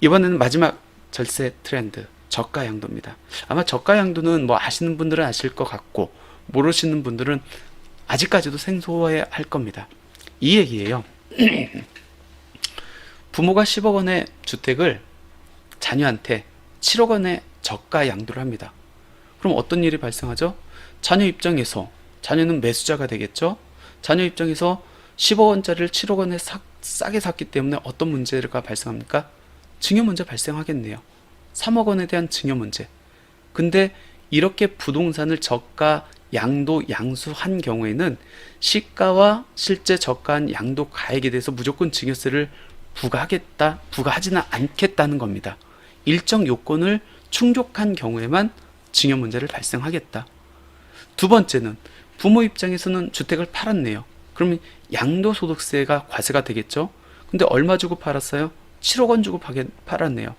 이번에는 마지막 절세 트렌드, 저가 양도입니다. 아마 저가 양도는 뭐 아시는 분들은 아실 것 같고 모르시는 분들은 아직까지도 생소해 할 겁니다. 이 얘기예요. 부모가 10억 원의 주택을 자녀한테 7억 원의 저가 양도를 합니다. 그럼 어떤 일이 발생하죠? 자녀 입장에서, 자녀는 매수자가 되겠죠? 자녀 입장에서 10억 원짜리를 7억 원에 싸게 샀기 때문에 어떤 문제가 발생합니까? 증여 문제 발생하겠네요. 3억 원에 대한 증여 문제. 근데 이렇게 부동산을 저가 양도 양수한 경우에는 시가와 실제 저가한 양도 가액에 대해서 무조건 증여세를 부과하지는 않겠다는 겁니다. 일정 요건을 충족한 경우에만 증여 문제를 발생하겠다. 두 번째는 부모 입장에서는 주택을 팔았네요. 그러면 양도소득세가 과세가 되겠죠. 근데 얼마 주고 팔았어요? 7억 원 주고 팔았네요.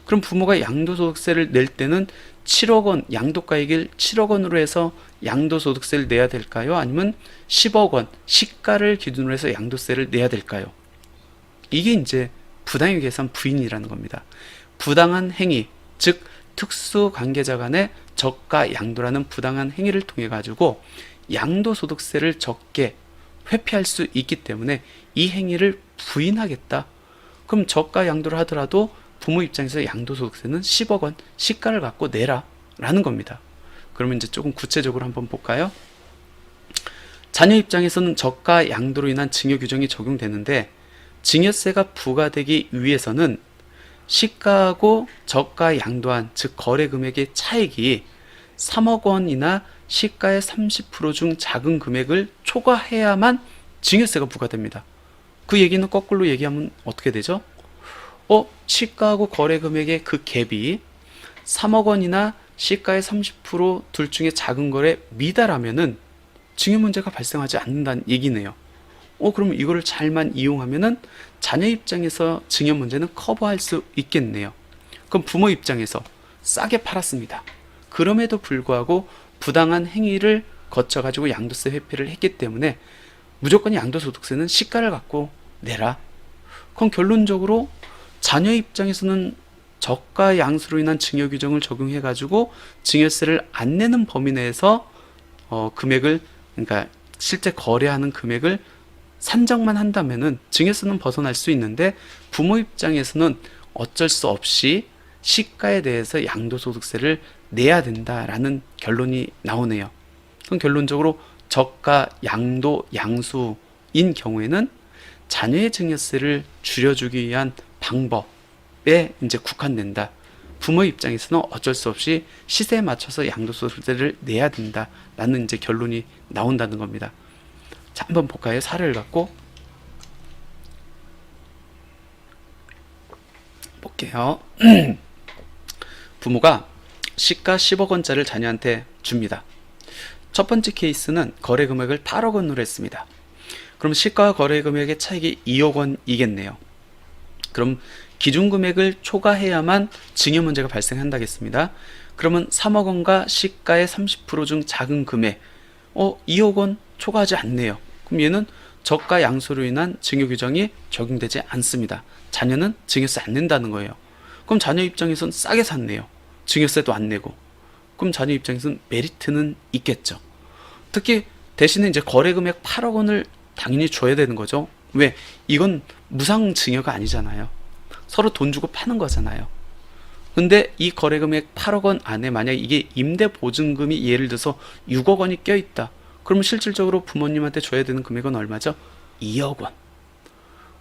그럼 부모가 양도소득세를 낼 때는 7억 원, 양도가액을 7억 원으로 해서 양도소득세를 내야 될까요? 아니면 10억 원, 시가를 기준으로 해서 양도세를 내야 될까요? 이게 이제 부당의 계산 부인이라는 겁니다. 부당한 행위, 즉 특수관계자 간의 저가 양도라는 부당한 행위를 통해 가지고 양도소득세를 적게 회피할 수 있기 때문에 이 행위를 부인하겠다. 그럼 저가 양도를 하더라도 부모 입장에서 양도소득세는 10억 원 시가를 갖고 내라 라는 겁니다. 그러면 이제 조금 구체적으로 한번 볼까요? 자녀 입장에서는 저가 양도로 인한 증여 규정이 적용되는데 증여세가 부과되기 위해서는 시가하고 저가 양도한 즉 거래 금액의 차익이 3억 원이나 시가의 30% 중 작은 금액을 초과해야만 증여세가 부과됩니다. 그 얘기는 거꾸로 얘기하면 어떻게 되죠? 시가하고 거래 금액의 그 갭이 3억 원이나 시가의 30%둘 중에 작은 거래 미달하면은 증여 문제가 발생하지 않는다는 얘기네요. 그럼 이거를 잘만 이용하면은 자녀 입장에서 증여 문제는 커버할 수 있겠네요. 그럼 부모 입장에서 싸게 팔았습니다. 그럼에도 불구하고 부당한 행위를 거쳐가지고 양도세 회피를 했기 때문에 무조건 양도소득세는 시가를 갖고 내라. 그럼 결론적으로 자녀 입장에서는 저가 양수로 인한 증여 규정을 적용해가지고 증여세를 안 내는 범위 내에서 금액을, 그러니까 실제 거래하는 금액을 산정만 한다면은 증여세는 벗어날 수 있는데 부모 입장에서는 어쩔 수 없이 시가에 대해서 양도소득세를 내야 된다라는 결론이 나오네요. 그럼 결론적으로 저가 양도 양수인 경우에는 자녀의 증여세를 줄여주기 위한 방법에 이제 국한된다. 부모 입장에서는 어쩔 수 없이 시세에 맞춰서 양도소득세를 내야 된다라는 이제 결론이 나온다는 겁니다. 자, 한번 볼까요? 사례를 갖고 볼게요. 부모가 시가 10억 원짜리를 자녀한테 줍니다. 첫 번째 케이스는 거래 금액을 8억 원으로 했습니다. 그럼 시가와 거래 금액의 차익이 2억 원이겠네요. 그럼 기준 금액을 초과해야만 증여 문제가 발생한다겠습니다. 그러면 3억 원과 시가의 30%중 작은 금액 2억 원 초과하지 않네요. 그럼 얘는 저가 양수로 인한 증여 규정이 적용되지 않습니다. 자녀는 증여세 안 낸다는 거예요. 그럼 자녀 입장에서는 싸게 샀네요. 증여세도 안 내고. 그럼 자녀 입장에서는 메리트는 있겠죠. 특히 대신에 이제 거래 금액 8억 원을 당연히 줘야 되는 거죠. 왜? 이건 무상 증여가 아니잖아요. 서로 돈 주고 파는 거잖아요. 근데 이 거래 금액 8억 원 안에 만약 이게 임대 보증금이 예를 들어서 6억 원이 껴있다. 그러면 실질적으로 부모님한테 줘야 되는 금액은 얼마죠? 2억 원.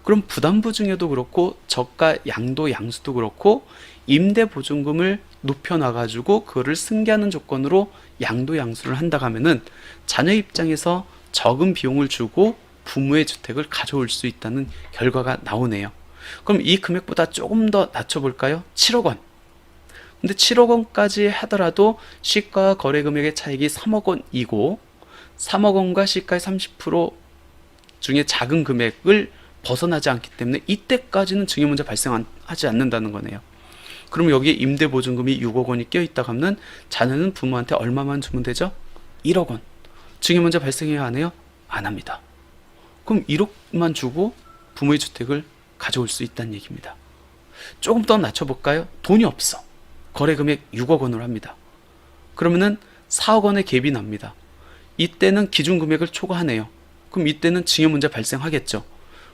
그럼 부담부 증여도 그렇고 저가 양도 양수도 그렇고 임대 보증금을 높여놔가지고 그거를 승계하는 조건으로 양도 양수를 한다고 하면은 자녀 입장에서 적은 비용을 주고 부모의 주택을 가져올 수 있다는 결과가 나오네요. 그럼 이 금액보다 조금 더 낮춰볼까요? 7억 원. 근데 7억 원까지 하더라도 시가 거래 금액의 차익이 3억 원이고 3억 원과 시가의 30% 중에 작은 금액을 벗어나지 않기 때문에 이때까지는 증여 문제 발생하지 않는다는 거네요. 그럼 여기에 임대보증금이 6억 원이 껴있다고 하면 자녀는 부모한테 얼마만 주면 되죠? 1억 원. 증여 문제 발생해야 하네요? 안 합니다. 그럼 1억만 주고 부모의 주택을 가져올 수 있다는 얘기입니다. 조금 더 낮춰볼까요? 돈이 없어. 거래금액 6억 원으로 합니다. 그러면은 4억 원의 갭이 납니다. 이때는 기준금액을 초과하네요. 그럼 이때는 증여 문제 발생하겠죠.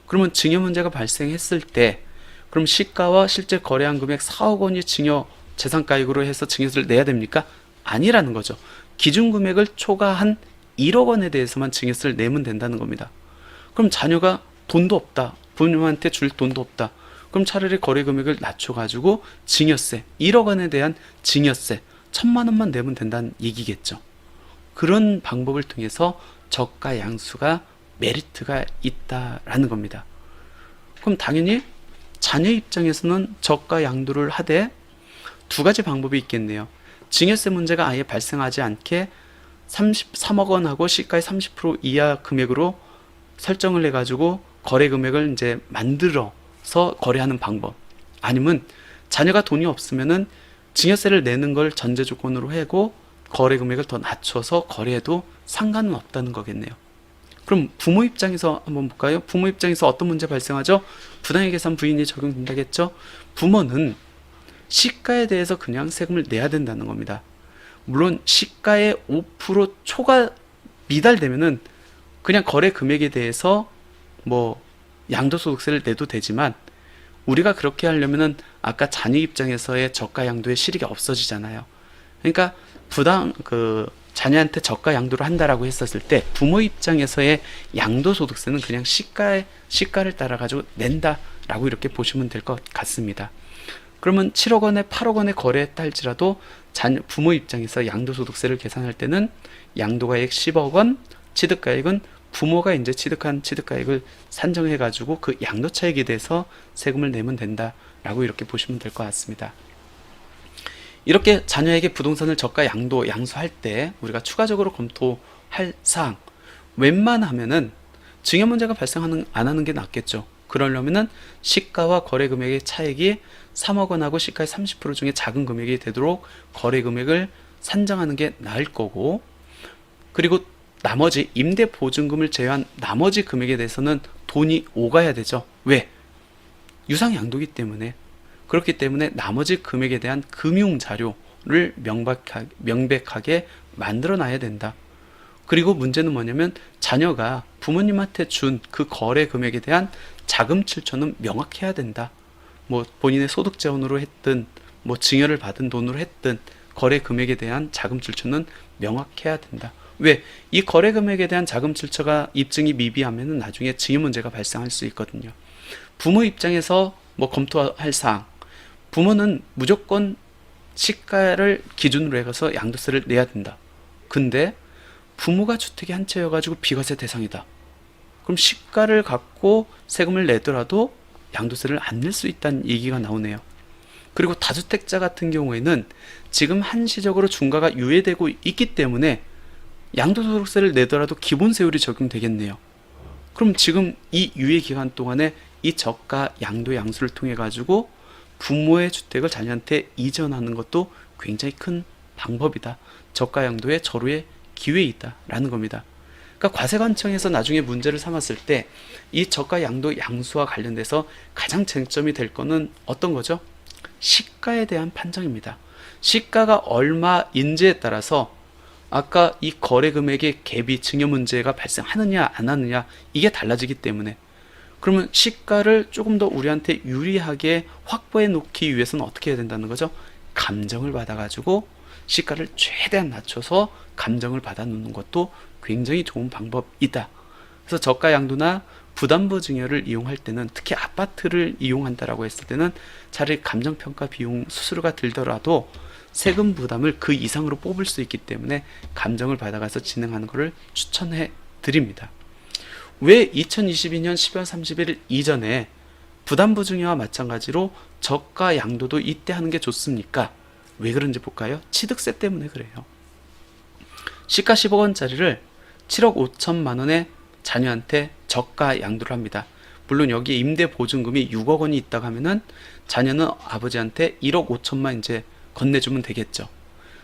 그러면 증여 문제가 발생했을 때 그럼 시가와 실제 거래한 금액 4억 원이 증여 재산가액으로 해서 증여세를 내야 됩니까? 아니라는 거죠. 기준금액을 초과한 1억 원에 대해서만 증여세를 내면 된다는 겁니다. 그럼 자녀가 돈도 없다. 부모님한테 줄 돈도 없다. 그럼 차라리 거래금액을 낮춰가지고 증여세 1억 원에 대한 증여세 1,000만 원만 내면 된다는 얘기겠죠. 그런 방법을 통해서 저가 양수가 메리트가 있다라는 겁니다. 그럼 당연히 자녀 입장에서는 저가 양도를 하되 두 가지 방법이 있겠네요. 증여세 문제가 아예 발생하지 않게 33억 원하고 시가의 30% 이하 금액으로 설정을 해가지고 거래 금액을 이제 만들어서 거래하는 방법. 아니면 자녀가 돈이 없으면은 증여세를 내는 걸 전제 조건으로 하고 거래 금액을 더 낮춰서 거래해도 상관은 없다는 거겠네요. 그럼 부모 입장에서 한번 볼까요? 부모 입장에서 어떤 문제 발생하죠? 부당의 계산 부인이 적용된다겠죠? 부모는 시가에 대해서 그냥 세금을 내야 된다는 겁니다. 물론 시가의 5% 초과 미달되면은 그냥 거래 금액에 대해서 뭐 양도소득세를 내도 되지만 우리가 그렇게 하려면은 아까 자녀 입장에서의 저가 양도의 실익이 없어지잖아요. 그러니까 자녀한테 저가 양도를 한다라고 했었을 때 부모 입장에서의 양도소득세는 그냥 시가를 따라 가지고 낸다라고 이렇게 보시면 될 것 같습니다. 그러면 7억 원에 8억 원에 거래했다 할지라도 부모 입장에서 양도소득세를 계산할 때는 양도가액 10억 원, 취득가액은 부모가 이제 취득한 취득가액을 산정해 가지고 그 양도 차익에 대해서 세금을 내면 된다라고 이렇게 보시면 될 것 같습니다. 이렇게 자녀에게 부동산을 저가 양수할 때 우리가 추가적으로 검토할 사항, 웬만하면은 증여 문제가 안 하는 게 낫겠죠. 그러려면은 시가와 거래 금액의 차액이 3억 원하고 시가의 30% 중에 작은 금액이 되도록 거래 금액을 산정하는 게 나을 거고, 그리고 나머지 임대 보증금을 제외한 나머지 금액에 대해서는 돈이 오가야 되죠. 왜? 유상 양도기 때문에. 그렇기 때문에 나머지 금액에 대한 금융 자료를 명백하게 만들어 놔야 된다. 그리고 문제는 뭐냐면 자녀가 부모님한테 준 그 거래 금액에 대한 자금 출처는 명확해야 된다. 뭐 본인의 소득 재원으로 했든 뭐 증여를 받은 돈으로 했든 거래 금액에 대한 자금 출처는 명확해야 된다. 왜? 이 거래 금액에 대한 자금 출처가 입증이 미비하면 나중에 증여 문제가 발생할 수 있거든요. 부모 입장에서 뭐 검토할 사항, 부모는 무조건 시가를 기준으로 해서 양도세를 내야 된다. 근데 부모가 주택이 한 채여가지고 비과세 대상이다. 그럼 시가를 갖고 세금을 내더라도 양도세를 안 낼 수 있다는 얘기가 나오네요. 그리고 다주택자 같은 경우에는 지금 한시적으로 중과가 유예되고 있기 때문에 양도소득세를 내더라도 기본세율이 적용되겠네요. 그럼 지금 이 유예 기간 동안에 이 저가 양도 양수를 통해 가지고 부모의 주택을 자녀한테 이전하는 것도 굉장히 큰 방법이다. 저가 양도의 절호의 기회이다 라는 겁니다. 그러니까 과세관청에서 나중에 문제를 삼았을 때 이 저가 양도 양수와 관련돼서 가장 쟁점이 될 거는 어떤 거죠? 시가에 대한 판정입니다. 시가가 얼마인지에 따라서 아까 이 거래 금액의 갭이 증여 문제가 발생하느냐 안 하느냐 이게 달라지기 때문에, 그러면 시가를 조금 더 우리한테 유리하게 확보해 놓기 위해서는 어떻게 해야 된다는 거죠? 감정을 받아가지고 시가를 최대한 낮춰서 감정을 받아 놓는 것도 굉장히 좋은 방법이다. 그래서 저가 양도나 부담부 증여를 이용할 때는, 특히 아파트를 이용한다라고 했을 때는 차라리 감정평가 비용 수수료가 들더라도 세금 부담을 그 이상으로 뽑을 수 있기 때문에 감정을 받아가서 진행하는 것을 추천해 드립니다. 왜 2022년 12월 31일 이전에 부담부 증여와 마찬가지로 저가 양도도 이때 하는 게 좋습니까? 왜 그런지 볼까요? 취득세 때문에 그래요. 시가 10억 원짜리를 7억 5천만 원에 자녀한테 저가 양도를 합니다. 물론 여기에 임대 보증금이 6억 원이 있다고 하면은 자녀는 아버지한테 1억 5천만 이제 건네주면 되겠죠.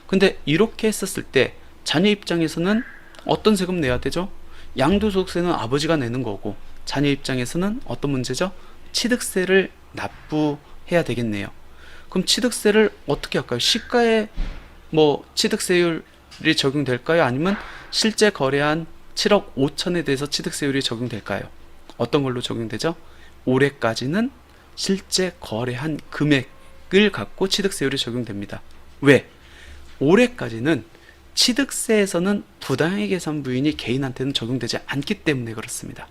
근데 이렇게 했었을 때 자녀 입장에서는 어떤 세금 내야 되죠? 양도소득세는 아버지가 내는 거고, 자녀 입장에서는 어떤 문제죠? 취득세를 납부해야 해야 되겠네요. 그럼 취득세를 어떻게 할까요? 시가에 뭐 취득세율이 적용될까요? 아니면 실제 거래한 7억 5천에 대해서 취득세율이 적용될까요? 어떤 걸로 적용되죠? 올해까지는 실제 거래한 금액을 갖고 취득세율이 적용됩니다. 왜? 올해까지는 취득세에서는 부당의 계산 부인이 개인한테는 적용되지 않기 때문에 그렇습니다.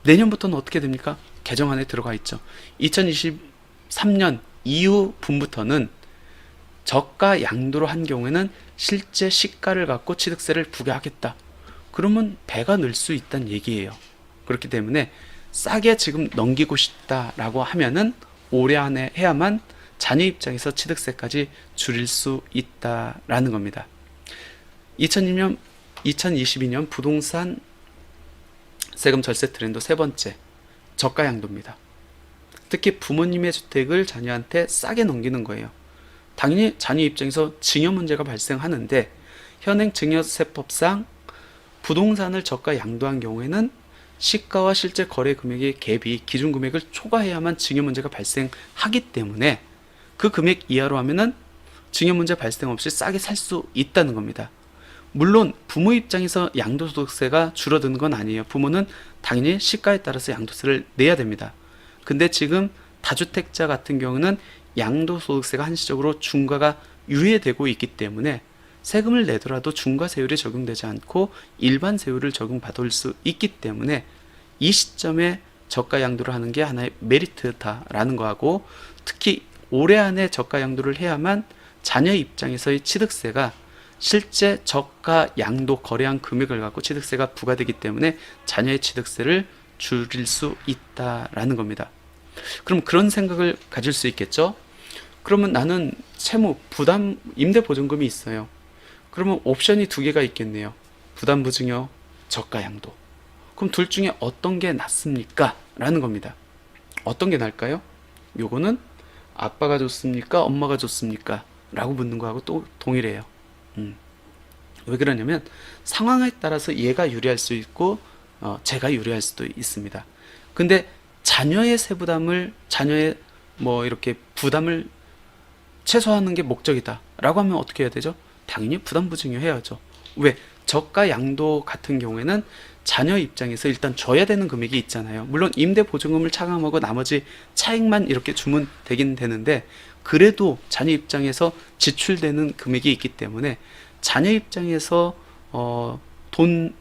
내년부터는 어떻게 됩니까? 개정안에 들어가 있죠. 2023년 이후 분부터는 저가 양도로 한 경우에는 실제 시가를 갖고 취득세를 부과하겠다. 그러면 배가 늘 수 있다는 얘기예요. 그렇기 때문에 싸게 지금 넘기고 싶다라고 하면은 올해 안에 해야만 자녀 입장에서 취득세까지 줄일 수 있다라는 겁니다. 2022년 부동산 세금 절세 트렌드 세 번째, 저가 양도입니다. 특히 부모님의 주택을 자녀한테 싸게 넘기는 거예요. 당연히 자녀 입장에서 증여 문제가 발생하는데 현행 증여세법상 부동산을 저가 양도한 경우에는 시가와 실제 거래 금액의 갭이 기준 금액을 초과해야만 증여 문제가 발생하기 때문에 그 금액 이하로 하면은 증여 문제 발생 없이 싸게 살 수 있다는 겁니다. 물론 부모 입장에서 양도소득세가 줄어드는 건 아니에요. 부모는 당연히 시가에 따라서 양도세를 내야 됩니다. 근데 지금 다주택자 같은 경우는 양도소득세가 한시적으로 중과가 유예되고 있기 때문에 세금을 내더라도 중과세율이 적용되지 않고 일반 세율을 적용받을 수 있기 때문에 이 시점에 저가 양도를 하는 게 하나의 메리트다라는 거하고, 특히 올해 안에 저가 양도를 해야만 자녀 입장에서의 취득세가 실제 저가 양도 거래한 금액을 갖고 취득세가 부과되기 때문에 자녀의 취득세를 줄일 수 있다라는 겁니다. 그럼 그런 생각을 가질 수 있겠죠? 그러면 나는 채무, 부담, 임대보증금이 있어요. 그러면 옵션이 두 개가 있겠네요. 부담부증여, 저가 양도. 그럼 둘 중에 어떤 게 낫습니까? 라는 겁니다. 어떤 게 나을까요? 요거는 아빠가 좋습니까? 엄마가 좋습니까? 라고 묻는 거하고 또 동일해요. 왜 그러냐면 상황에 따라서 얘가 유리할 수 있고 제가 유리할 수도 있습니다. 근데 자녀의 세부담을, 자녀의 뭐 이렇게 부담을 최소화하는 게 목적이다 라고 하면 어떻게 해야 되죠? 당연히 부담부증여 해야죠. 왜? 저가 양도 같은 경우에는 자녀 입장에서 일단 줘야 되는 금액이 있잖아요. 물론 임대보증금을 차감하고 나머지 차익만 이렇게 주면 되긴 되는데, 그래도 자녀 입장에서 지출되는 금액이 있기 때문에 자녀 입장에서 돈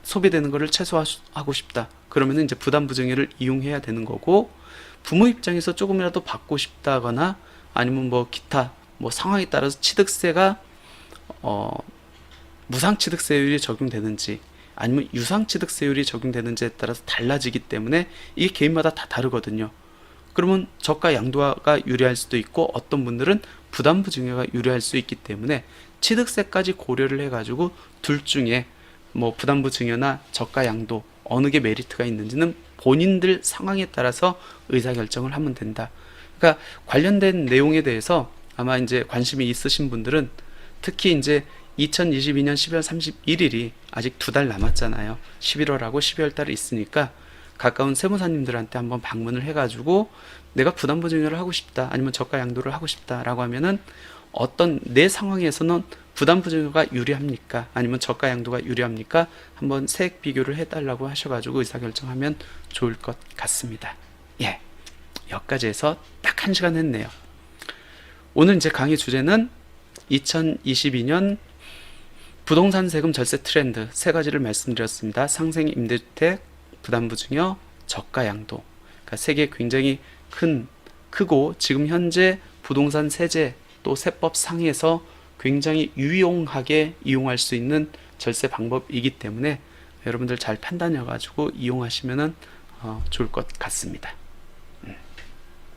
소비되는 것을 최소화하고 싶다. 그러면 이제 부담부증여를 이용해야 되는 거고, 부모 입장에서 조금이라도 받고 싶다거나 아니면 뭐 기타 뭐 상황에 따라서 취득세가 무상취득세율이 적용되는지 아니면 유상취득세율이 적용되는지에 따라서 달라지기 때문에 이게 개인마다 다 다르거든요. 그러면 저가 양도가 유리할 수도 있고 어떤 분들은 부담부증여가 유리할 수 있기 때문에 취득세까지 고려를 해가지고 둘 중에 뭐 부담부증여나 저가 양도 어느 게 메리트가 있는지는 본인들 상황에 따라서 의사결정을 하면 된다. 그러니까 관련된 내용에 대해서 아마 이제 관심이 있으신 분들은 특히 이제 2022년 12월 31일이 아직 2달 남았잖아요. 11월하고 12월 달에 있으니까 가까운 세무사님들한테 한번 방문을 해가지고 내가 부담부증여를 하고 싶다 아니면 저가 양도를 하고 싶다라고 하면은 어떤 내 상황에서는 부담부증여가 유리합니까 아니면 저가 양도가 유리합니까 한번 세액 비교를 해달라고 하셔가지고 의사결정하면 좋을 것 같습니다. 예, 여기까지 해서 딱 1시간 했네요. 오늘 이제 강의 주제는 2022년 부동산 세금 절세 트렌드 세 가지를 말씀드렸습니다. 상생 임대주택, 부담부증여, 저가 양도. 그러니까 세 개 굉장히 크고 지금 현재 부동산 세제 또 세법 상에서 굉장히 유용하게 이용할 수 있는 절세 방법이기 때문에 여러분들 잘 판단해 가지고 이용하시면 좋을 것 같습니다.